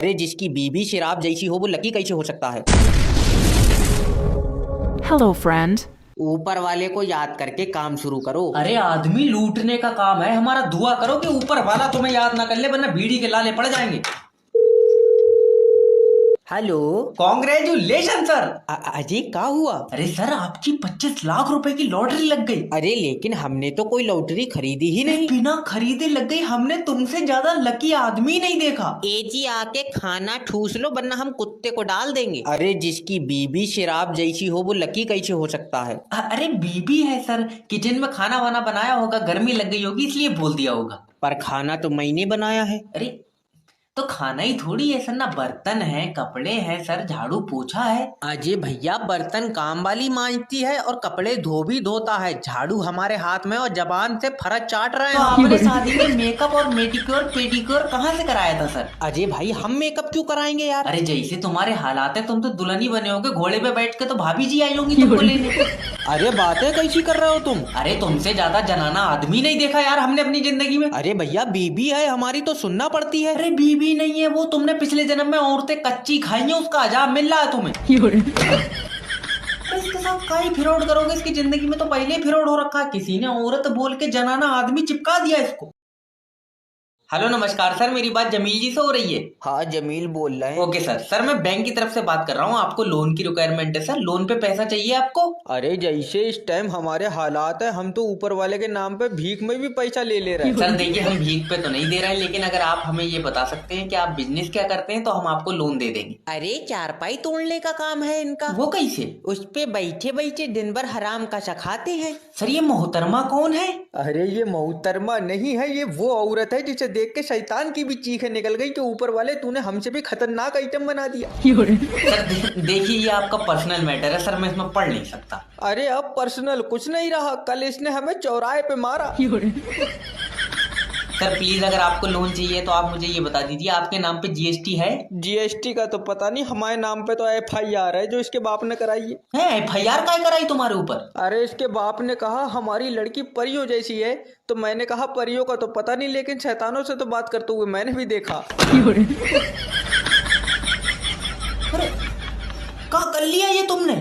अरे जिसकी बीबी शराब जैसी हो वो लकी कैसे हो सकता है। Hello, friend. ऊपर वाले को याद करके काम शुरू करो। अरे आदमी लूटने का काम है हमारा, दुआ करो कि ऊपर वाला तुम्हें याद ना कर ले, वरना बीड़ी के लाले पड़ जाएंगे। हेलो। Congratulation sir. अजय क्या हुआ? अरे सर, आपकी 25 लाख रुपए की लॉटरी लग गई। अरे लेकिन हमने तो कोई लॉटरी खरीदी ही नहीं। बिना खरीदे लग गई। हमने तुमसे ज्यादा लकी आदमी नहीं देखा। एजी आके खाना ठूस लो वरना हम कुत्ते को डाल देंगे। अरे जिसकी बीबी शराब जैसी हो वो लकी कैसे हो सकता है। अरे बीबी है सर, किचन में खाना वाना बनाया होगा, गर्मी लग गई होगी इसलिए बोल दिया होगा। पर खाना तो मैंने बनाया है। अरे तो खाना ही थोड़ी है सर, ना बर्तन है, कपड़े हैं सर, झाड़ू पोछा है। अजय भैया बर्तन काम वाली मांजती है और कपड़े धो भी धोता है, झाड़ू हमारे हाथ में और जबान से फरक चाट रहे तो हैं। आपने शादी में मेकअप और मेडिक्योर पेडिक्योर कहाँ से कराया था सर? अजय भाई हम मेकअप क्यों कराएंगे यार। अरे जैसे तुम्हारे हालात है, तुम तो दुल्हन ही बने होगे, घोड़े पे बैठ के तो भाभी जी आई होंगी तुमको लेने। अरे बातें कैसी कर रहे हो तुम। अरे तुमसे ज्यादा जनाना आदमी नहीं देखा यार हमने अपनी जिंदगी में। अरे भैया बीबी है हमारी तो सुनना पड़ती है। अरे बीबी नहीं है वो, तुमने पिछले जन्म में औरतें कच्ची खाई हैं, उसका अजाब मिल रहा है तुम्हें। इसके साथ का ही फिरौड करोगे, इसकी जिंदगी में तो पहले ही फिरौड हो रखा है। किसी ने औरत बोल के जनाना आदमी चिपका दिया इसको। हेलो नमस्कार सर, मेरी बात जमील जी से हो रही है? हाँ जमील बोल रहे हैं। ओके सर मैं बैंक की तरफ से बात कर रहा हूँ। आपको लोन की रिक्वायरमेंट है सर, लोन पे पैसा चाहिए आपको? अरे जैसे इस टाइम हमारे हालात है हम तो ऊपर वाले के नाम पे भीख में भी पैसा ले रहे हैं। सर देखिए, हम भीख पे तो नहीं दे रहे हैं, लेकिन अगर आप हमें ये बता सकते हैं कि आप बिजनेस क्या करते हैं तो हम आपको लोन दे देंगे। अरे चारपाई तोड़ने का काम है इनका। वो कैसे? उस पे बैठे बैठे दिन भर हराम का खाते हैं। सर ये मोहतरमा कौन है? अरे ये मोहतरमा नहीं है, ये वो औरत है जिसे देख के शैतान की भी चीखें निकल गई कि ऊपर वाले तूने हमसे भी खतरनाक आइटम बना दिया। सर देखिए, ये आपका पर्सनल मैटर है सर, मैं इसमें पढ़ नहीं सकता। अरे अब पर्सनल कुछ नहीं रहा, कल इसने हमें चौराहे पे मारा। सर प्लीज, अगर आपको लोन चाहिए तो आप मुझे ये बता दीजिए, आपके नाम पे जीएसटी है? जीएसटी का तो पता नहीं, हमारे नाम पे तो एफआईआर है जो इसके बाप ने कराई है। एफआईआर काय कराई तुम्हारे ऊपर? अरे इसके बाप ने कहा हमारी लड़की परियों जैसी है, तो मैंने कहा परियों का तो पता नहीं, लेकिन शैतानों से तो बात करते हुए मैंने भी देखा। अरे कहाँ कर लिया ये तुमने?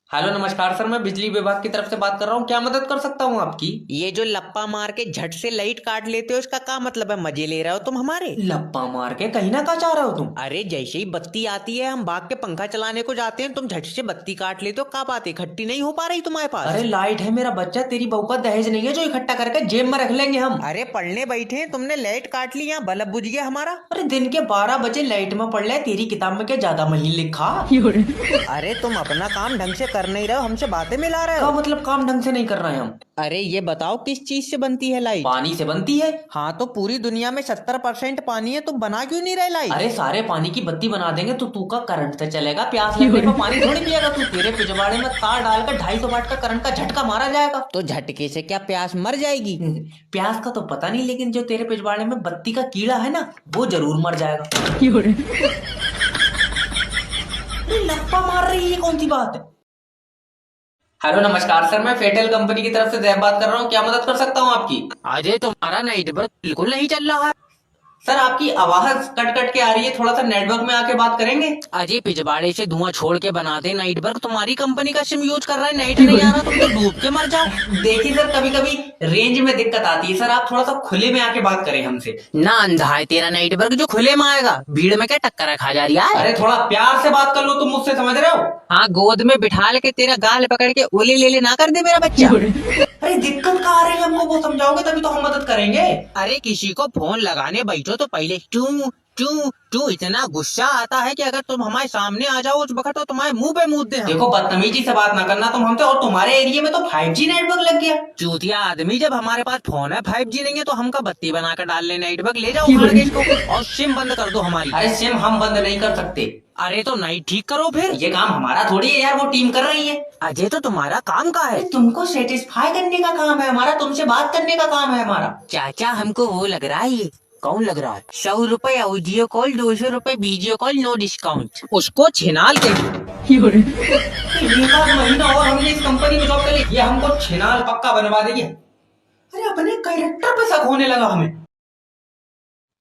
हेलो नमस्कार सर, मैं बिजली विभाग की तरफ से बात कर रहा हूँ, क्या मदद कर सकता हूँ आपकी? ये जो लप्पा मार के झट से लाइट काट लेते हो इसका क्या मतलब है? मजे ले रहे हो तुम हमारे? लप्पा मार के कहीं ना कहाँ जा रहे हो तुम? अरे जैसे ही बत्ती आती है हम भाग के पंखा चलाने को जाते हैं, तुम झट से बत्ती काट लेते हो। क्या बात है, इकट्ठी नहीं हो पा रही तुम्हारे पास? अरे लाइट है मेरा बच्चा, तेरी बहू का दहेज नहीं है जो इकट्ठा करके जेब में रख लेंगे हम। अरे पढ़ने बैठे हैं, तुमने लाइट काट ली, यहाँ बल्ब बुझ गया हमारा। अरे दिन के 12 बजे लाइट में पढ़ ले, तेरी किताब में क्या ज्यादा महीन लिखा? अरे तुम अपना काम ढंग से कर नहीं रहे हो, हमसे बातें मिला रहे हो। का मतलब काम ढंग से नहीं कर रहे हैं हम? अरे ये बताओ किस चीज से बनती है लाइट? पानी से बनती है। हाँ तो पूरी दुनिया में 70% पानी है, तुम बना क्यों नहीं रहे लाइट? अरे सारे पानी की बत्ती बना देंगे तो तू का करंट से चलेगा, प्यास लगने पर पानी थोड़ी पिएगा तू। तेरे पिछवाड़े में तार डालकर 250 वाट का करंट का झटका मारा जाएगा। तो झटके से क्या प्यास मर जाएगी? प्यास का तो पता नहीं, लेकिन जो तेरे पिछवाड़े में बत्ती का कीड़ा है ना, वो जरूर मर जाएगा। लप्पा मार रही है, कौन सी बात है? हेलो नमस्कार सर, मैं फेटेल कंपनी की तरफ से जैब बात कर रहा हूँ, क्या मदद कर सकता हूँ आपकी? अजय तुम्हारा नेटवर्क बिल्कुल नहीं चल रहा है। सर आपकी आवाज कट कट के आ रही है, थोड़ा सा नेटवर्क में आके बात करेंगे? अजय पिछवाड़े से धुआं छोड़ के बनाते नेटवर्क, तुम्हारी कंपनी का सिम यूज कर रहा है, नेट नहीं आ रहा, तुम तो डूब के मर जाओ। देखिए सर, कभी कभी रेंज में दिक्कत आती है सर, आप थोड़ा सा खुले में आके बात करें हमसे। ना अंधा है तेरा नेटवर्क जो खुले में आएगा, भीड़ में क्या टक्कर खा जा रही है? अरे थोड़ा प्यार से बात कर लो, तुम मुझसे समझ रहे हो? हाँ गोद में बिठा के तेरा गाल पकड़ के ओले ले ना कर दे मेरा बच्चा। अरे दिक्कत कहाँ आ रही है, हमको वो समझाओगे तभी तो हम मदद करेंगे। अरे किसी को फोन लगाने बैठो तो पहले टू टू टू इतना गुस्सा आता है कि अगर तुम हमारे सामने आ जाओ उस वक्त तो तुम्हारे मुंह पे मुंह दे। देखो बदतमीजी से बात ना करना तुम हमसे, और तुम्हारे एरिया में तो 5G नेटवर्क लग गया। चूतिया आदमी, जब हमारे पास फोन है 5G नहीं है तो हमका बत्ती बनाकर डाल ले नेटवर्क, ले जाओ उखाड़ के इसको और सिम बंद कर दो हमारी। अरे सिम हम बंद नहीं कर सकते। अरे तो नहीं ठीक करो फिर। ये काम हमारा थोड़ी है यार, वो टीम कर रही है। अजय तो तुम्हारा काम का है? तुमको सेटिस्फाई करने का काम है हमारा, तुमसे बात करने का काम है हमारा। चाचा हमको वो लग रहा है, ये कौन लग रहा है? 100 रुपए ऑडियो कॉल, 200 रुपए वीडियो कॉल, नो डिस्काउंट। उसको छिनाल के महीना और हमने इस कंपनी में जॉब कर ली, ये हमको छिनाल पक्का बनवा देगी। अरे अपने कैरेक्टर पे शक होने लगा हमें।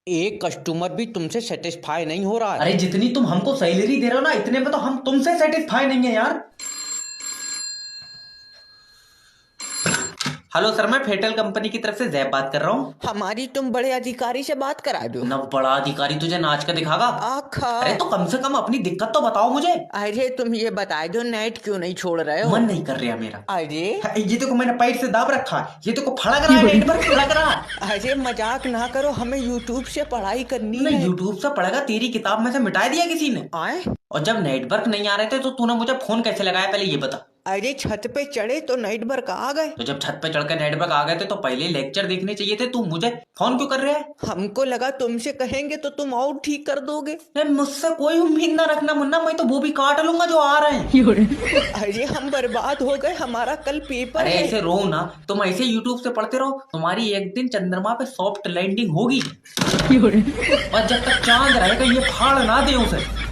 एक कस्टमर भी तुमसे सेटिस्फाई नहीं हो रहा है। अरे जितनी तुम हमको सैलरी दे रहे हो ना, इतने में तो हम तुमसे सेटिस्फाई नहीं है यार। हेलो सर, मैं फेटल कंपनी की तरफ से जैब बात कर रहा हूँ। हमारी तुम बड़े अधिकारी से बात करा दो। न बड़ा अधिकारी तुझे नाच कर दिखागा। आखा। अरे तो कम से कम अपनी दिक्कत तो बताओ मुझे। अरे तुम ये बता दो नेट क्यों नहीं छोड़ रहे हो? मन नहीं कर रहा मेरा। अरे ये देखो मैंने पैर से दाब रखा है, ये देखो फड़क रहा है, नेट पर फड़क रहा है। अरे मजाक ना करो, हमें यूट्यूब से पढ़ाई करनी नहीं है। यूट्यूब से पढ़ेगा, तेरी किताब में से मिटा दिया किसी ने। आए? और जब नेटवर्क नहीं आ रहे थे तो तूने मुझे फोन कैसे लगाया, पहले ये बता। अरे छत पे चढ़े तो नेटवर्क आ गए। तो जब छत पे चढ़कर नेटवर्क आ गए थे तो पहले लेक्चर देखने चाहिए थे, तू मुझे फोन क्यों कर रहा है? हमको लगा तुमसे कहेंगे तो तुम और ठीक कर दोगे। मुझसे कोई उम्मीद ना रखना मुन्ना, मैं तो वो भी काट लूंगा जो आ रहे हैं। अरे हम बर्बाद हो गए, हमारा कल पेपर अरे है। ऐसे रो ना, तुम ऐसे यूट्यूब से पढ़ते रहो, तुम्हारी एक दिन चंद्रमा पे सॉफ्ट लैंडिंग होगी। और जब तक चांद रहेगा ये फाड़ ना दे उसे।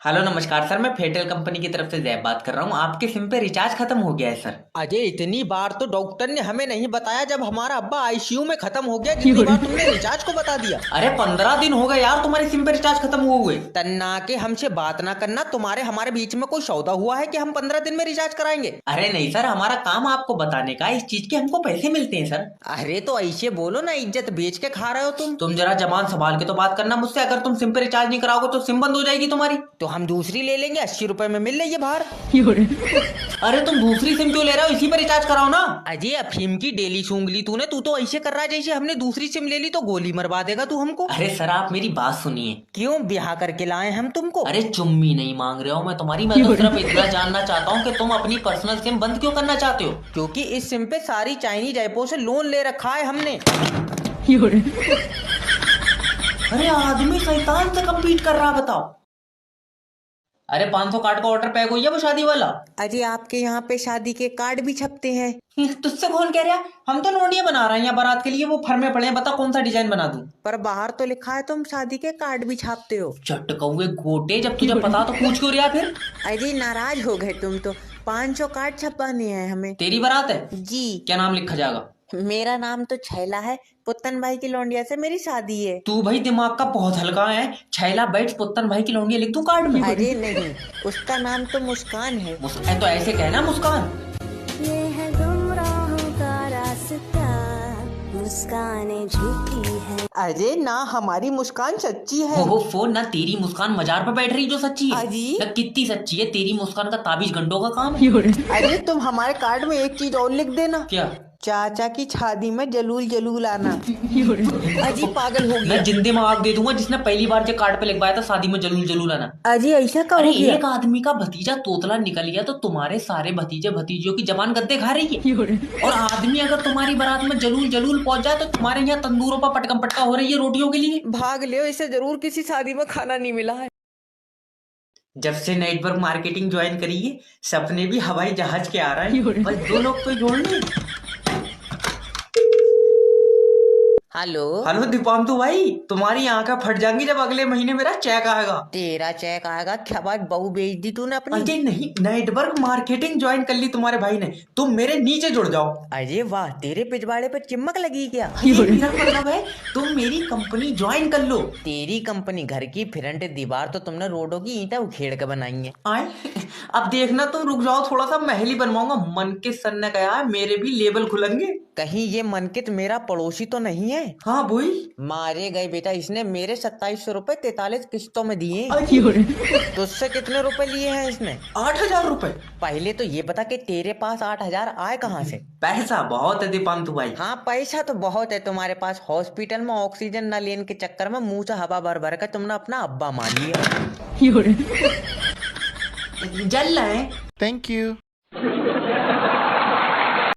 हेलो नमस्कार सर, मैं फेटल कंपनी की तरफ से जैब बात कर रहा हूँ। आपके सिम पे रिचार्ज खत्म हो गया है सर। अजय इतनी बार तो डॉक्टर ने हमें नहीं बताया, जब हमारा अब्बा आईसीयू में खत्म हो गया जितनी बार तुमने रिचार्ज को बता दिया। अरे 15 दिन हो गए यार तुम्हारी सिम पे रिचार्ज खत्म हुए। तन्ना के हमसे बात ना करना, तुम्हारे हमारे बीच में कोई सौदा हुआ है कि हम 15 दिन में रिचार्ज कराएंगे? अरे नहीं सर, हमारा काम आपको बताने का, इस चीज के हमको पैसे मिलते हैं सर। अरे तो ऐसे बोलो ना, इज्जत बेच के खा रहे हो तुम जरा जबान संभाल के तो बात करना मुझसे। अगर तुम सिम पे रिचार्ज नहीं कराओगे तो सिम बंद हो जाएगी तुम्हारी। तो हम दूसरी ले लेंगे, 80 रुपए में मिल रही है बाहर। अरे तुम दूसरी सिम क्यों ले रहे हो, इसी पे रिचार्ज कराओ ना। अजय अफीम की डेली सूंघ ली तूने, तू तो ऐसे कर रहा है जैसे हमने दूसरी सिम ले ली तो गोली मरवा देगा तू हमको। अरे सर आप मेरी बात सुनिए। क्यों ब्याह करके लाए हम तुमको? अरे चुम्मी नहीं मांग रहे हो मैं तुम्हारी, मैं तो सिर्फ इतना जानना चाहता हूँ कि तुम अपनी पर्सनल सिम बंद क्यों करना चाहते हो? क्योंकि इस सिम पे सारी चाइनीज ऐपों से लोन ले रखा है हमने। अरे आदमी शैतान से कम्पीट कर रहा, बताओ। अरे 500 कार्ड का ऑर्डर पैक हुई है वो शादी वाला। अजय आपके यहाँ पे शादी के कार्ड भी छपते हैं? तुझसे कौन कह रहा है? हम तो नोटियां बना रहे हैं यहाँ बारात के लिए, वो फर्मे पड़े हैं, बता कौन सा डिजाइन बना दूं? पर बाहर तो लिखा है तुम शादी के कार्ड भी छापते हो। चटकौए गोटे, जब तुझे पता तो पूछ क्यों रहा फिर? अरे नाराज हो गए तुम तो। 500 कार्ड छपवाने हैं हमें। तेरी बारात है जी। क्या नाम लिखा जाएगा? मेरा नाम तो छैला है, पुत्तन भाई की लौंडिया से मेरी शादी है। तू भाई दिमाग का बहुत हल्का है। छैला बैठ पुत्तन भाई की लौंडिया लिख दूं कार्ड में? अरे नहीं, उसका नाम तो मुस्कान है। मुस्कान तो ऐसे कहना मुस्कान। ये है गुमराहों का रास्ता, मुस्कानें झूठी है। अरे ना, हमारी मुस्कान सच्ची है। हो फोन ना, तेरी मुस्कान मजार पे बैठ रही जो सच्ची है अजी? ना, कितनी सच्ची है तेरी मुस्कान का ताबीज गंडों का काम है। अरे तुम हमारे कार्ड में एक चीज और लिख देना। क्या? चाचा की शादी में जलूल जलूल आना। अजी पागल हो गया। मैं जिंदे में आग दे दूंगा जिसने पहली बार जो कार्ड पे लिखवाया था शादी में जलूल जलूल आना। अजी ऐसा कब अरे हो गया? एक आदमी का भतीजा तोतला निकल गया तो तुम्हारे सारे भतीजे भतीजियों की जबान गद्दे खा रही है। और आदमी अगर तुम्हारी बारात में जलूल जलूल पहुंच जाए तो तुम्हारे यहाँ तंदूरों पर पटकम पटका हो रही है रोटियों के लिए। भाग ले, इसे जरूर किसी शादी में खाना नहीं मिला है। जब से नेटवर्क मार्केटिंग ज्वाइन करी है सपने भी हवाई जहाज के आ रहे हैं, बस 2 लोग तो जोड़ने। हेलो हेलो दीपांतु भाई, तुम्हारी आंखें फट जाएंगी जब अगले महीने मेरा चेक आएगा। तेरा चेक आएगा? क्या बात, बहू बेच दी तूने अपनी? अरे नहीं, नेटवर्क मार्केटिंग ज्वाइन कर ली तुम्हारे भाई ने, तुम मेरे नीचे जुड़ जाओ। अरे वाह, तेरे पिछवाड़े पे चिमक लगी क्या? ये मेरा मतलब है तुम मेरी कंपनी ज्वाइन कर लो। तेरी कंपनी घर की फ्रंट दीवार तो तुमने रोडों की ईंटें उखेड़ के बनाई है। आए अब देखना, तुम रुक जाओ थोड़ा सा, महल ही बनवाऊंगा। मन के सन ने कहा है मेरे भी लेबल खुलेंगे। कहीं ये मनकित मेरा पड़ोसी तो नहीं है? हाँ बोई, मारे गए बेटा, इसने मेरे 2700 रुपए 43 किस्तों में दिए। तुझसे कितने रुपए लिए हैं इसने? 8,000 रुपए। पहले तो ये बता कि तेरे पास 8,000 आए कहाँ से? पैसा बहुत है दीपांतु भाई। हाँ पैसा तो बहुत है तुम्हारे पास। हॉस्पिटल में ऑक्सीजन न लेने के चक्कर में मुंह से हवा भर भर कर तुमने अपना अब्बा मान लिया। जल रहे हैं। Thank you.